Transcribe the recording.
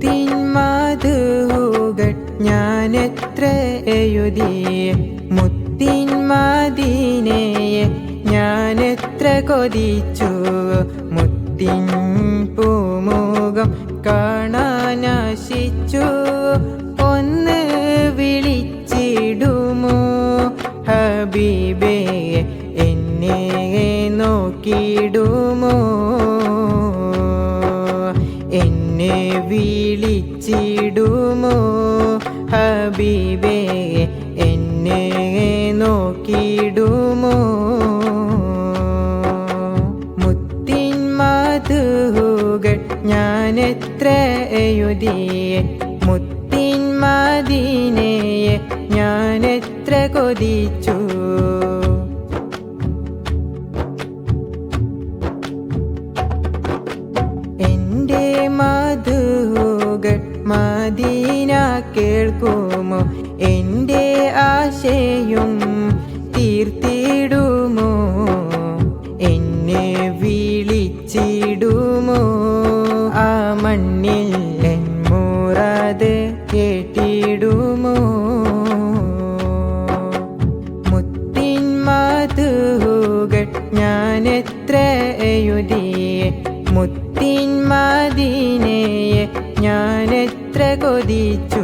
മുത്തിൻ മധുകൾ ഞാനെത്ര എഴുതി, മുത്തിൻ മദീനയെ ഞാനെത്ര കൊതിച്ചു. മുത്തിൻ പൂമുഖം കാണാനാശിച്ചു. ഒന്ന് വിളിച്ചിടുമോ ഹബീബേ, എന്നെ നോക്കിടുമോ? എന്നെ വിളിച്ചിടുമോ ഹബീബേ, എന്നെ നോക്കിടുമോ? മുത്തിൻ മധുകൾ ഞാനെത്ര എഴുതി, മുത്തിൻ മദീനയെ ഞാനെത്ര കൊതിച്ചു. എൻ്റെ മധുകൾ മദീന കേൾക്കുമോ? എൻ്റെ ആശയും തീർത്തിടുമോ? എന്നെ വിളിച്ചിടുമോ? ആ മണ്ണിൽ എൻ മുറാദ് കേട്ടിടുമോ? മുത്തിൻ മധുകൾ ഞാനെത്ര എഴുതി, മുത്തിൻ മദീനയെ ഞാനെത്ര കൊതിച്ചു.